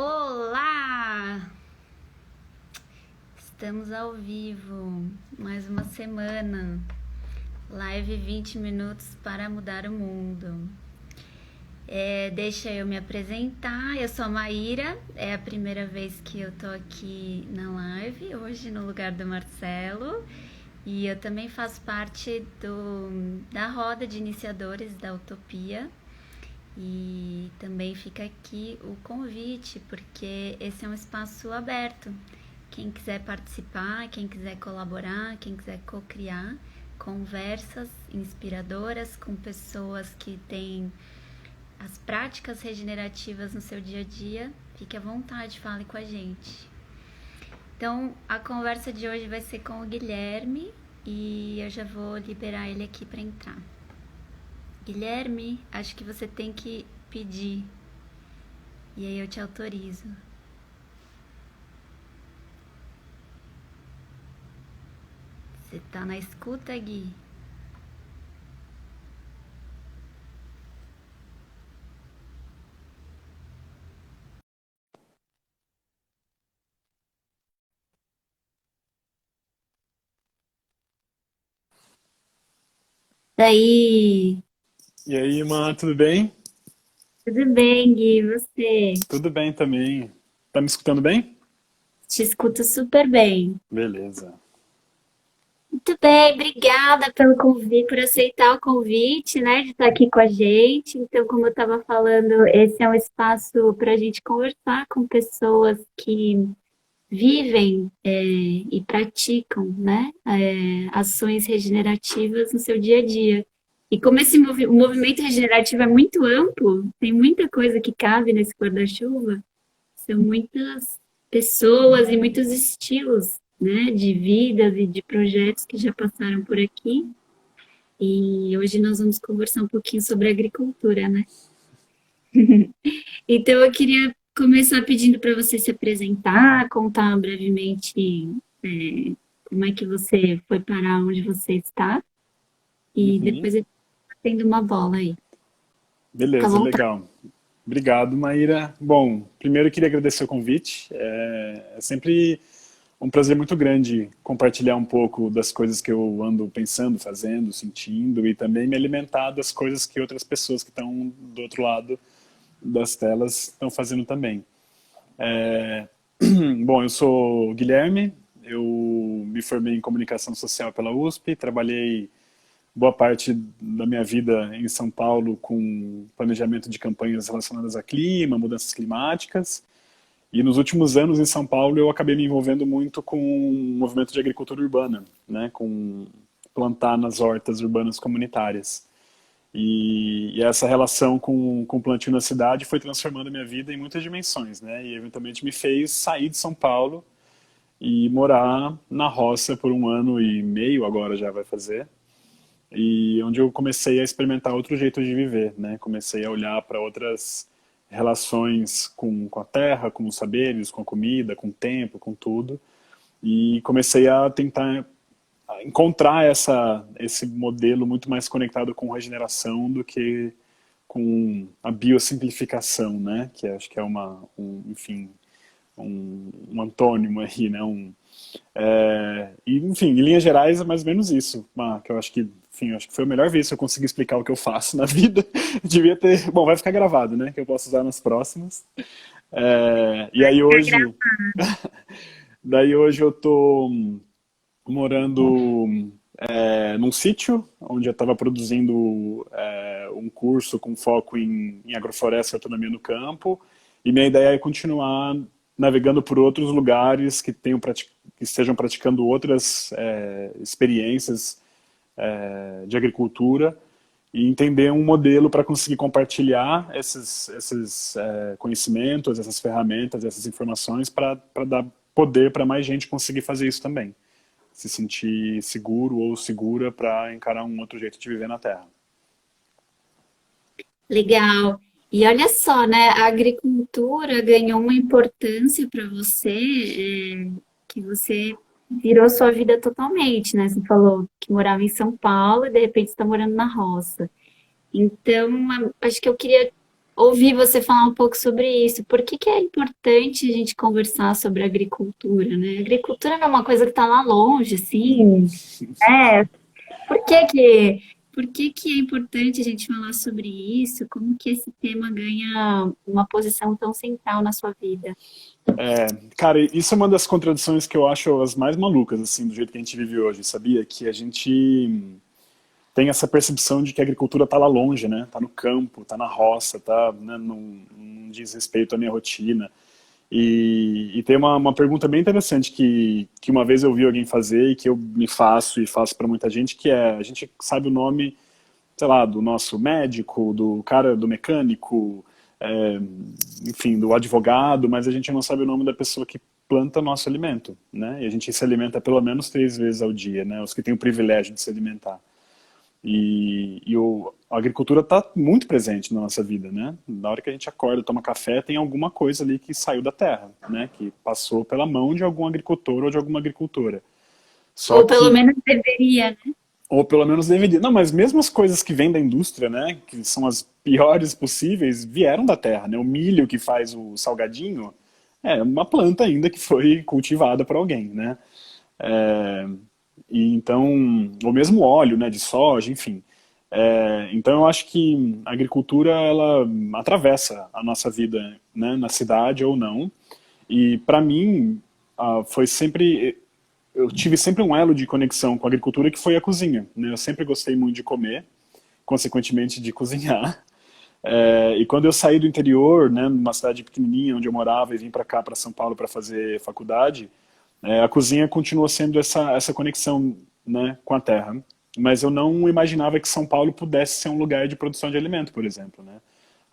Olá! Estamos ao vivo, mais uma semana. Live 20 minutos para mudar o mundo. Deixa eu me apresentar, eu sou a Maíra, é a primeira vez que eu tô aqui na live, hoje no lugar do Marcelo. E eu também faço parte da roda de iniciadores da Utopia. E também fica aqui o convite, porque esse é um espaço aberto. Quem quiser participar, quem quiser colaborar, quem quiser co-criar conversas inspiradoras com pessoas que têm as práticas regenerativas no seu dia a dia, fique à vontade, fale com a gente. Então, a conversa de hoje vai ser com o Guilherme e eu já vou liberar ele aqui para entrar. Guilherme, acho que você tem que pedir. E aí eu te autorizo. Você tá na escuta, Gui? Daí, E aí, mano, tudo bem? tudo bem, Gui? E você? Tudo bem também. Tá me escutando bem? Te escuto super bem. Beleza. Muito bem, obrigada pelo convite, por aceitar o convite, né, de estar aqui com a gente. Então, como eu estava falando, esse é um espaço para a gente conversar com pessoas que vivem e praticam, né, ações regenerativas no seu dia a dia. E como o movimento regenerativo é muito amplo, tem muita coisa que cabe nesse guarda-chuva, são muitas pessoas e muitos estilos, né, de vidas e de projetos que já passaram por aqui. E hoje nós vamos conversar um pouquinho sobre agricultura, né? Então eu queria começar pedindo para você se apresentar, contar brevemente é, como é que você foi parar onde você está e Uhum. depois eu tendo uma bola aí. Fica à Beleza, vontade. legal. Obrigado, Maíra. Bom, primeiro eu queria agradecer o convite. É sempre um prazer muito grande compartilhar um pouco das coisas que eu ando pensando, fazendo, sentindo e também me alimentar das coisas que outras pessoas que estão do outro lado das telas estão fazendo também. É, Bom, eu sou o Guilherme, eu me formei em comunicação social pela USP, trabalhei boa parte da minha vida em São Paulo com planejamento de campanhas relacionadas a clima, mudanças climáticas. E nos últimos anos em São Paulo eu acabei me envolvendo muito com o movimento de agricultura urbana, né, com plantar nas hortas urbanas comunitárias. E essa relação com o plantio na cidade foi transformando a minha vida em muitas dimensões, né? E eventualmente me fez sair de São Paulo e morar na roça por um ano e meio, agora já vai fazer, e onde eu comecei a experimentar outro jeito de viver, né? Comecei a olhar para outras relações com a terra, com os saberes, com a comida, com o tempo, com tudo, e comecei a tentar encontrar esse modelo muito mais conectado com regeneração do que com a biosimplificação, né? Que acho que é enfim, um antônimo aí, né? Enfim, em linhas gerais é mais ou menos isso, que eu acho que, enfim, eu acho que foi a melhor vez que eu consegui explicar o que eu faço na vida. Devia ter, bom, vai ficar gravado, né? Que eu posso usar nas próximas. E aí daí hoje eu tô morando num sítio onde eu estava produzindo um curso com foco em agrofloresta e autonomia no campo. E minha ideia é continuar navegando por outros lugares que estejam praticando outras experiências de agricultura e entender um modelo para conseguir compartilhar esses conhecimentos, essas ferramentas, essas informações para dar poder para mais gente conseguir fazer isso também, se sentir seguro ou segura para encarar um outro jeito de viver na Terra. Legal. E olha só, né? A agricultura ganhou uma importância para você, que você virou sua vida totalmente, né? Você falou que morava em São Paulo e de repente está morando na roça. Então, acho que eu queria ouvir você falar um pouco sobre isso. Por que que é importante a gente conversar sobre agricultura, né? Agricultura não é uma coisa que está lá longe, assim. É, por que que, por que que é importante a gente falar sobre isso? Como que esse tema ganha uma posição tão central na sua vida? Cara, isso é uma das contradições que eu acho as mais malucas, assim, do jeito que a gente vive hoje, sabia? Que a gente tem essa percepção de que a agricultura está lá longe, né? Está no campo, está na roça, tá, né? Não diz respeito à minha rotina. E tem uma pergunta bem interessante que uma vez eu vi alguém fazer e que eu me faço e faço para muita gente, que é, a gente sabe o nome, sei lá, do nosso médico, do cara, do mecânico, é, enfim, do advogado, mas a gente não sabe o nome da pessoa que planta nosso alimento, né? E a gente se alimenta pelo menos 3 vezes ao dia, né? Os que têm o privilégio de se alimentar. A agricultura está muito presente na nossa vida, né? Na hora que a gente acorda, toma café, tem alguma coisa ali que saiu da terra, né? Que passou pela mão de algum agricultor ou de alguma agricultora. Só Ou pelo que, menos deveria, né? ou pelo menos deveria. Não, mas mesmo as coisas que vêm da indústria, né? Que são as piores possíveis, vieram da terra, né? O milho que faz o salgadinho é uma planta ainda que foi cultivada por alguém, né? É, e então, ou mesmo óleo, né, de soja, enfim. Então eu acho que a agricultura ela atravessa a nossa vida, né, na cidade ou não. E para mim foi sempre eu tive sempre um elo de conexão com a agricultura que foi a cozinha, né? Eu sempre gostei muito de comer, consequentemente de cozinhar. E quando eu saí do interior, né, numa cidade pequenininha onde eu morava e vim para cá, para São Paulo, para fazer faculdade, a cozinha continua sendo essa conexão, né, com a terra. Mas eu não imaginava que São Paulo pudesse ser um lugar de produção de alimento, por exemplo, né?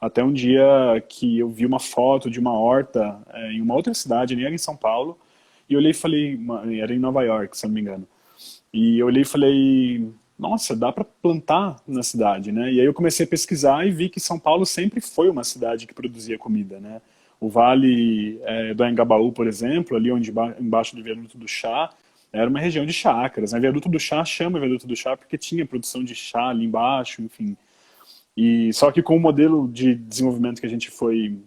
Até um dia que eu vi uma foto de uma horta em uma outra cidade, nem era em São Paulo, e eu olhei e falei, era em Nova York, se eu não me engano. E eu olhei e falei, nossa, dá para plantar na cidade, né? E aí eu comecei a pesquisar e vi que São Paulo sempre foi uma cidade que produzia comida, né? O Vale do Anhangabaú, por exemplo, ali onde embaixo do Viaduto do Chá, era uma região de chácaras, né? Viaduto do Chá chama Viaduto do Chá porque tinha produção de chá ali embaixo, enfim. E só que com o modelo de desenvolvimento que a gente foi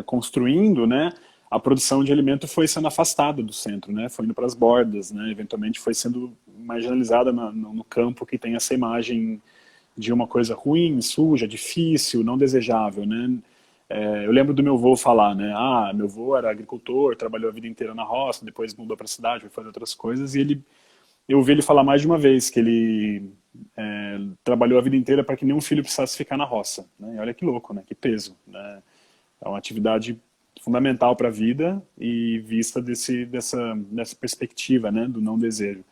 construindo, né, a produção de alimento foi sendo afastada do centro, né, foi indo para as bordas, né, eventualmente foi sendo marginalizada no campo que tem essa imagem de uma coisa ruim, suja, difícil, não desejável, né. Eu lembro do meu avô falar, né, meu avô era agricultor, trabalhou a vida inteira na roça, depois mudou para a cidade, foi fazer outras coisas, e eu ouvi ele falar mais de uma vez que ele trabalhou a vida inteira para que nenhum filho precisasse ficar na roça, né, e olha que louco, né, que peso, né. É uma atividade fundamental para a vida e vista dessa perspectiva, né, do não desejo.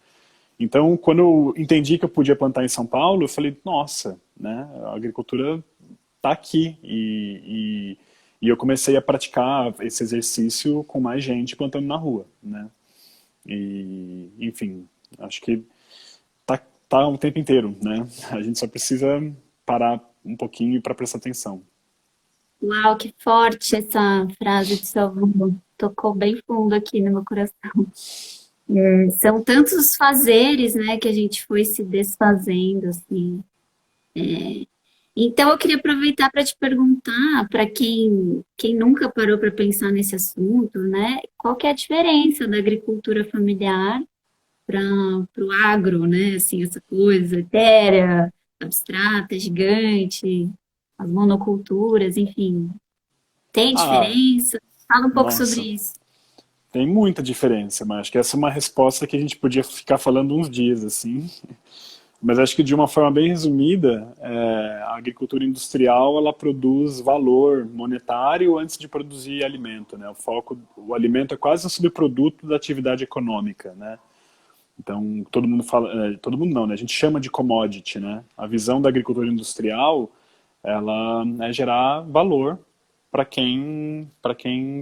Então, quando eu entendi que eu podia plantar em São Paulo, eu falei, nossa, né, a agricultura está aqui. E eu comecei a praticar esse exercício com mais gente plantando na rua, né. E, enfim, acho que tá o tempo inteiro, né. A gente só precisa parar um pouquinho para prestar atenção. Uau, que forte essa frase de seu avô. Tocou bem fundo aqui no meu coração. São tantos os fazeres, né, que a gente foi se desfazendo, assim. Então, eu queria aproveitar para te perguntar, para quem nunca parou para pensar nesse assunto, né, qual que é a diferença da agricultura familiar para o agro, né, assim, essa coisa etérea, abstrata, gigante, as monoculturas, enfim. Tem Ah, diferença? Fala um pouco sobre nossa, isso. tem muita diferença, mas acho que essa é uma resposta que a gente podia ficar falando uns dias, assim. Mas acho que de uma forma bem resumida, a agricultura industrial ela produz valor monetário antes de produzir alimento, né? O alimento é quase um subproduto da atividade econômica, né? Então todo mundo fala, todo mundo não, né? A gente chama de commodity, né? A visão da agricultura industrial, ela é gerar valor para quem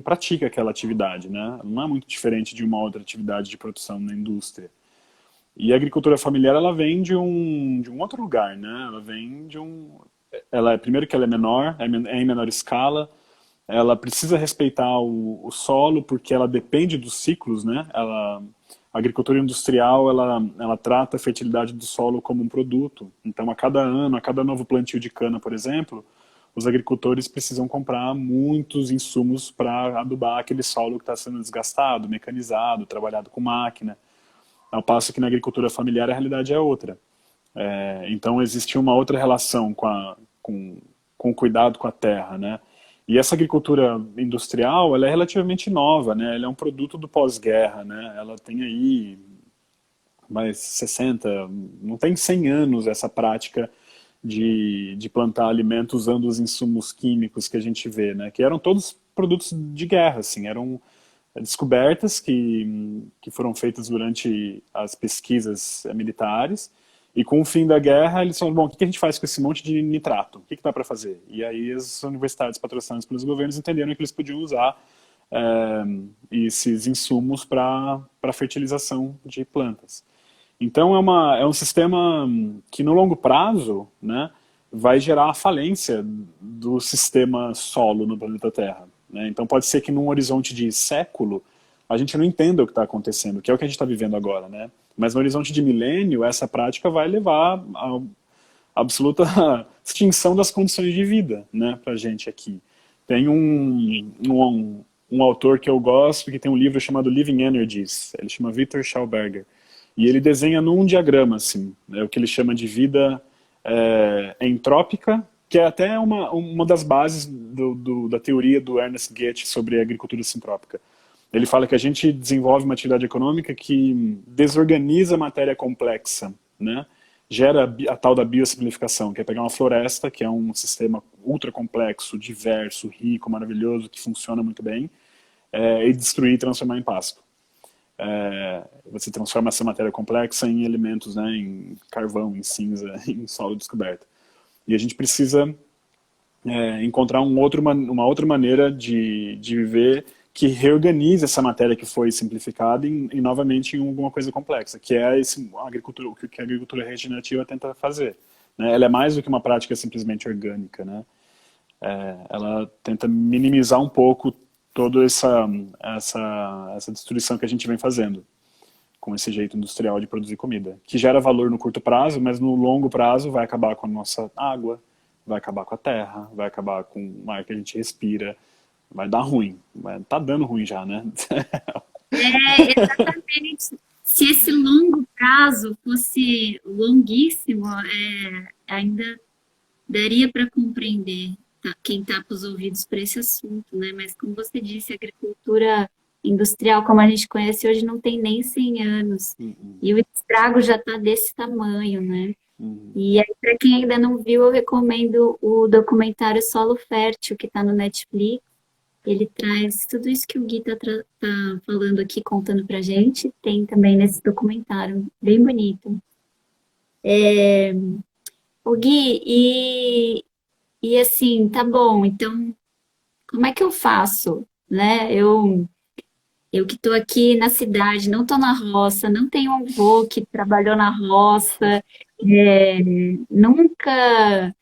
pratica aquela atividade, né? Não é muito diferente de uma outra atividade de produção na indústria. E a agricultura familiar, ela vem de um outro lugar, né? Ela vem de um... primeiro que ela é menor, é em menor escala, ela precisa respeitar o solo porque ela depende dos ciclos, né? A agricultura industrial, ela trata a fertilidade do solo como um produto. Então, a cada ano, a cada novo plantio de cana, por exemplo, os agricultores precisam comprar muitos insumos para adubar aquele solo que está sendo desgastado, mecanizado, trabalhado com máquina. Ao passo que na agricultura familiar a realidade é outra. Então existe uma outra relação com o cuidado com a terra, né? E essa agricultura industrial, ela é relativamente nova, né? Ela é um produto do pós-guerra, né? Ela tem aí mais 60, não tem 100 anos essa prática de plantar alimentos usando os insumos químicos que a gente vê, né? Que eram todos produtos de guerra, assim, eram descobertas que foram feitas durante as pesquisas militares, e com o fim da guerra eles falaram, bom, o que a gente faz com esse monte de nitrato? O que dá para fazer? E aí as universidades patrocinadas pelos governos entenderam que eles podiam usar esses insumos para fertilização de plantas. Então é um sistema que no longo prazo, né, vai gerar a falência do sistema solo no planeta Terra, né? Então pode ser que num horizonte de século a gente não entenda o que está acontecendo, que é o que a gente está vivendo agora, né? Mas no horizonte de milênio essa prática vai levar a absoluta extinção das condições de vida, né, para a gente aqui. Tem um autor que eu gosto que tem um livro chamado Living Energies, ele chama Victor Schauberger. E ele desenha num diagrama, assim, o que ele chama de vida entrópica, que é até uma das bases da teoria do Ernest Goethe sobre a agricultura sintrópica. Ele fala que a gente desenvolve uma atividade econômica que desorganiza a matéria complexa, né? Gera a tal da biosimplificação, que é pegar uma floresta, que é um sistema ultra complexo, diverso, rico, maravilhoso, que funciona muito bem, e destruir e transformar em pasto. Você transforma essa matéria complexa em elementos, né, em carvão, em cinza, em solo descoberto. E a gente precisa encontrar uma outra maneira de viver que reorganize essa matéria que foi simplificada novamente em alguma coisa complexa, que é o que a agricultura regenerativa tenta fazer, né? Ela é mais do que uma prática simplesmente orgânica, né? Ela tenta minimizar um pouco toda essa destruição que a gente vem fazendo com esse jeito industrial de produzir comida, que gera valor no curto prazo, mas no longo prazo vai acabar com a nossa água, vai acabar com a terra, vai acabar com o ar que a gente respira, vai dar ruim. Tá dando ruim já, né? Exatamente. Se esse longo prazo fosse longuíssimo, ainda daria para compreender quem tapa os ouvidos para esse assunto, né? Mas como você disse, a agricultura industrial, como a gente conhece hoje, não tem nem 100 anos. E o estrago já está desse tamanho, né? E aí, para quem ainda não viu, eu recomendo o documentário Solo Fértil, que está no Netflix. Ele traz tudo isso que o Gui está falando aqui, contando pra gente, tem também nesse documentário, bem bonito. O Gui, e assim, tá bom, então, como é que eu faço, né? Eu que estou aqui na cidade, não estou na roça, não tenho um avô que trabalhou na roça, nunca...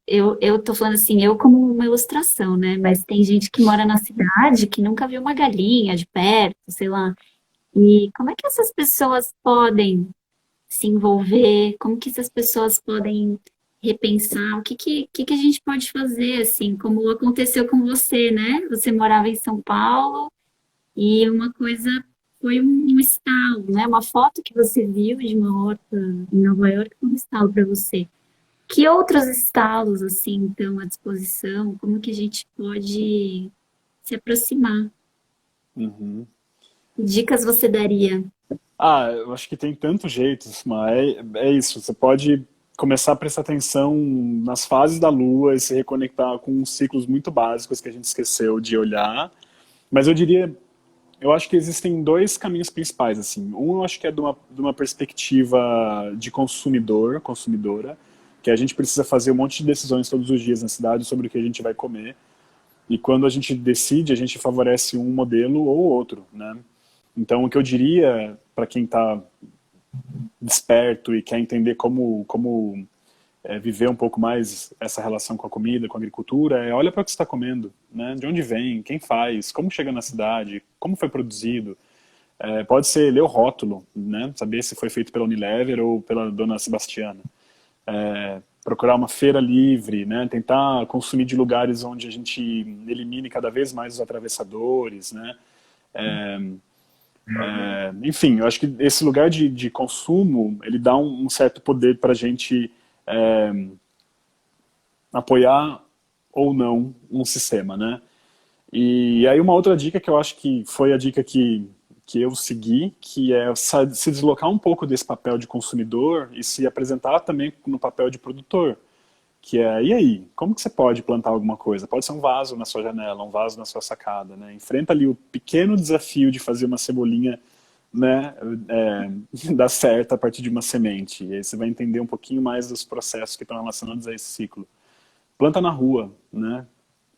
Eu tô falando assim, eu como uma ilustração, né? Mas tem gente que mora na cidade que nunca viu uma galinha de perto, sei lá. E como é que essas pessoas podem se envolver? Como que essas pessoas podem repensar? O que a gente pode fazer, assim, como aconteceu com você, né? Você morava em São Paulo e uma coisa foi um estalo, né? Uma foto que você viu de uma horta em Nova York foi um estalo para você. Que outros estalos, assim, estão à disposição? Como que a gente pode se aproximar? Que dicas você daria? Eu acho que tem tantos jeitos, mas é isso. Você pode começar a prestar atenção nas fases da Lua e se reconectar com uns ciclos muito básicos que a gente esqueceu de olhar. Mas eu acho que existem dois caminhos principais, assim. Um, eu acho que é de uma perspectiva de consumidora, que a gente precisa fazer um monte de decisões todos os dias na cidade sobre o que a gente vai comer. E quando a gente decide, a gente favorece um modelo ou outro, né? Então, o que eu diria para quem está desperto e quer entender como viver um pouco mais essa relação com a comida, com a agricultura, olha para o que você está comendo, né? De onde vem, quem faz, como chega na cidade, como foi produzido. Pode ser ler o rótulo, né? Saber se foi feito pela Unilever ou pela dona Sebastiana. procurar uma feira livre, né? Tentar consumir de lugares onde a gente elimine cada vez mais os atravessadores, né? Enfim, eu acho que esse lugar de consumo, ele dá um certo poder para a gente apoiar ou não um sistema, né? E aí uma outra dica que eu acho que foi a dica que eu segui, que é se deslocar um pouco desse papel de consumidor e se apresentar também no papel de produtor. Que é, e aí, como que você pode plantar alguma coisa? Pode ser um vaso na sua janela, um vaso na sua sacada, né? Enfrenta ali o pequeno desafio de fazer uma cebolinha, né, dar certo a partir de uma semente. E aí você vai entender um pouquinho mais dos processos que estão relacionados a esse ciclo. Planta na rua, né?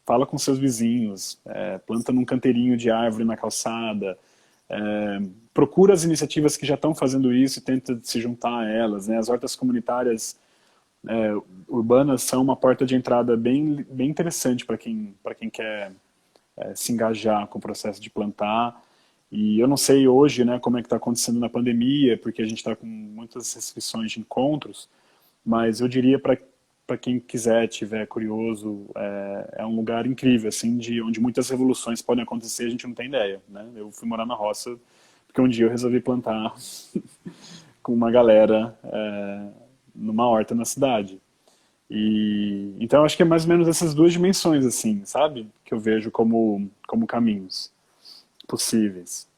Fala com seus vizinhos, planta num canteirinho de árvore na calçada, procura as iniciativas que já estão fazendo isso e tenta se juntar a elas, né? As hortas comunitárias urbanas são uma porta de entrada bem, bem interessante para quem quer se engajar com o processo de plantar. E eu não sei hoje, né, como é que está acontecendo na pandemia, porque a gente está com muitas restrições de encontros, mas eu diria para quem quiser, tiver curioso, é um lugar incrível, assim, onde muitas revoluções podem acontecer, a gente não tem ideia, né? Eu fui morar na roça porque um dia eu resolvi plantar com uma galera numa horta na cidade. E então eu acho que é mais ou menos essas duas dimensões, assim, sabe? Que eu vejo como caminhos possíveis.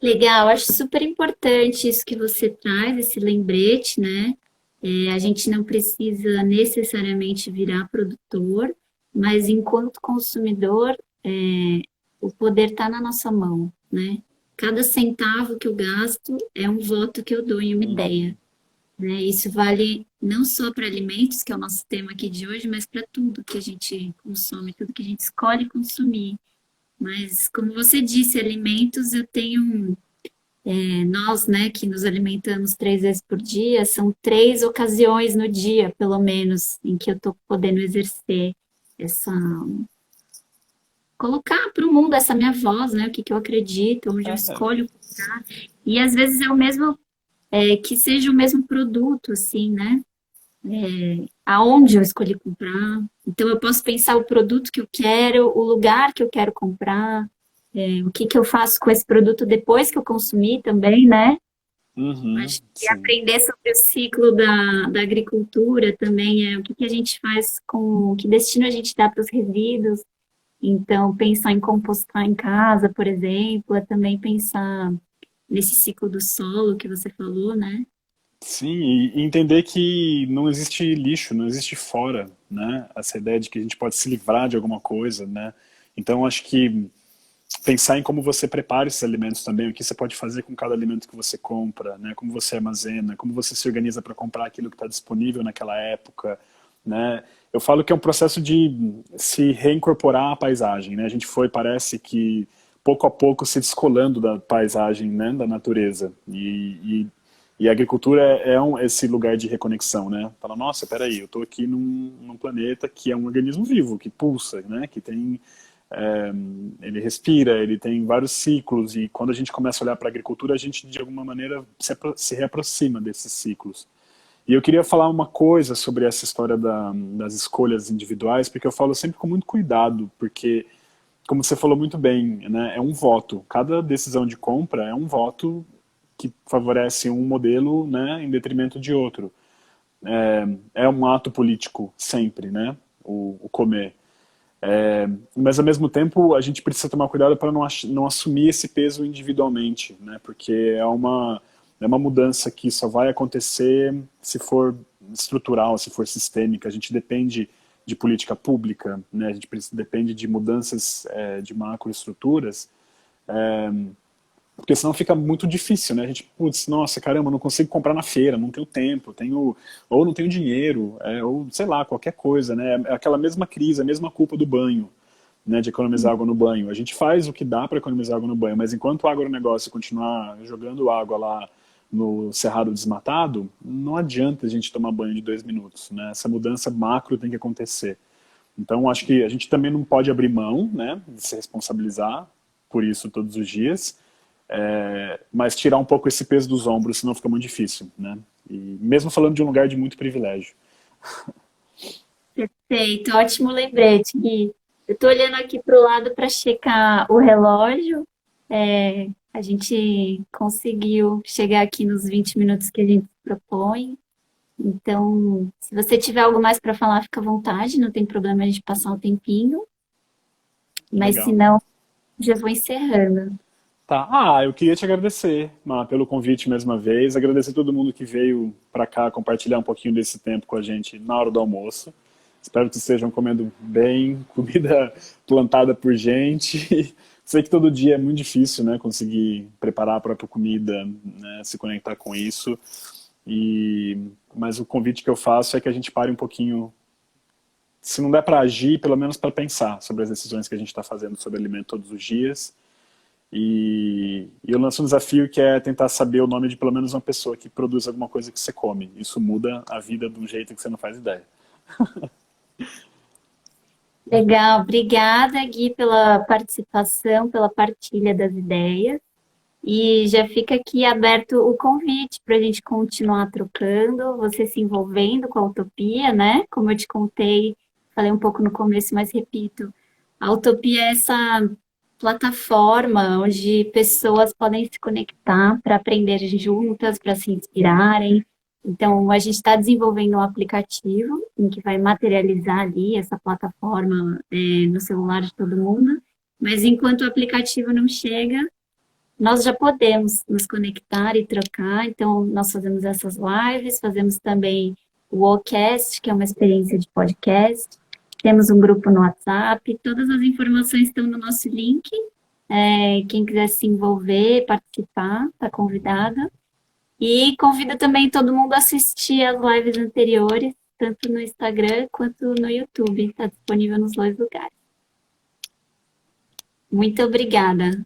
Legal, acho super importante isso que você traz, esse lembrete, né? A gente não precisa necessariamente virar produtor, mas enquanto consumidor, o poder está na nossa mão, né? Cada centavo que eu gasto é um voto que eu dou em uma ideia, Uhum. né? Isso vale não só para alimentos, que é o nosso tema aqui de hoje, mas para tudo que a gente consome, tudo que a gente escolhe consumir. Mas, como você disse, alimentos eu tenho nós, né, que nos alimentamos 3 vezes por dia, são 3 ocasiões no dia, pelo menos, em que eu estou podendo exercer essa, colocar para o mundo essa minha voz, né, o que que eu acredito, onde eu É, escolho comprar. E às vezes é o mesmo, que seja o mesmo produto, assim, né, aonde eu escolhi comprar. Então eu posso pensar o produto que eu quero, o lugar que eu quero comprar, o que que eu faço com esse produto depois que eu consumir também, né? uhum, Acho que sim. aprender sobre o ciclo da agricultura também é o que que a gente faz com, que destino a gente dá para os resíduos. Então, pensar em compostar em casa, por exemplo, é também pensar nesse ciclo do solo que você falou, né? Sim, e entender que não existe lixo, não existe fora, né? Essa ideia de que a gente pode se livrar de alguma coisa, né? Então, acho que pensar em como você prepara esses alimentos também, o que você pode fazer com cada alimento que você compra, né? Como você armazena, como você se organiza para comprar aquilo que está disponível naquela época, né? Eu falo que é um processo de se reincorporar à paisagem, né? A gente foi, parece que pouco a pouco se descolando da paisagem, né? Da natureza e a agricultura esse lugar de reconexão, né? Fala, nossa, peraí, eu estou aqui num planeta que é um organismo vivo, que pulsa, né? Que tem é, ele respira, ele tem vários ciclos e quando a gente começa a olhar para a agricultura, a gente de alguma maneira se reaproxima desses ciclos. E eu queria falar uma coisa sobre essa história das escolhas individuais, porque eu falo sempre com muito cuidado, porque, como você falou muito bem, né, é um voto. Cada decisão de compra é um voto que favorece um modelo, né, em detrimento de outro. É um ato político sempre, né, o comer. Mas ao mesmo tempo a gente precisa tomar cuidado para não assumir esse peso individualmente, né? Porque é uma mudança que só vai acontecer se for estrutural, se for sistêmica. A gente depende de política pública, né? A gente depende de mudanças de macroestruturas, porque senão fica muito difícil, né? A gente, putz, nossa, caramba, não consigo comprar na feira, não tenho tempo, ou não tenho dinheiro, ou sei lá, qualquer coisa, né? É aquela mesma crise, a mesma culpa do banho, né? De economizar água no banho. A gente faz o que dá para economizar água no banho, mas enquanto o agronegócio continuar jogando água lá no cerrado desmatado, não adianta a gente tomar banho de 2 minutos, né? Essa mudança macro tem que acontecer. Então, acho que a gente também não pode abrir mão, né? De se responsabilizar por isso todos os dias, mas tirar um pouco esse peso dos ombros, senão fica muito difícil, né? E mesmo falando de um lugar de muito privilégio. Perfeito, ótimo lembrete, Gui. Eu tô olhando aqui pro lado para checar o relógio. A gente conseguiu chegar aqui nos 20 minutos que a gente propõe. Então, se você tiver algo mais para falar, fica à vontade, não tem problema a gente passar um tempinho. Mas se Legal. não, já vou encerrando. Tá. Eu queria te agradecer, Má, pelo convite mais uma vez. Agradecer a todo mundo que veio para cá compartilhar um pouquinho desse tempo com a gente na hora do almoço. Espero que estejam comendo bem, comida plantada por gente. Sei que todo dia é muito difícil, né, conseguir preparar a própria comida, né, se conectar com isso. Mas o convite que eu faço é que a gente pare um pouquinho, se não der para agir, pelo menos para pensar sobre as decisões que a gente está fazendo sobre alimento todos os dias. E eu lanço um desafio que é tentar saber o nome de pelo menos uma pessoa que produz alguma coisa que você come. Isso muda a vida de um jeito que você não faz ideia. Legal, obrigada, Gui, pela participação, pela partilha das ideias. E já fica aqui aberto o convite para a gente continuar trocando, você se envolvendo com a Utopia, né? Como eu te contei, falei um pouco no começo, mas repito, a Utopia é essa plataforma onde pessoas podem se conectar para aprender juntas, para se inspirarem. Então, a gente está desenvolvendo um aplicativo em que vai materializar ali essa plataforma, no celular de todo mundo, mas enquanto o aplicativo não chega, nós já podemos nos conectar e trocar, então nós fazemos essas lives, fazemos também o Wallcast, que é uma experiência de podcast, temos um grupo no WhatsApp, todas as informações estão no nosso link, quem quiser se envolver, participar, está convidada, e convido também todo mundo a assistir as lives anteriores, tanto no Instagram quanto no YouTube, está disponível nos dois lugares. Muito obrigada.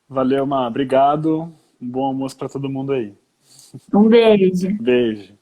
Valeu, Má. Obrigado. Um bom almoço para todo mundo aí. Um beijo. Beijo.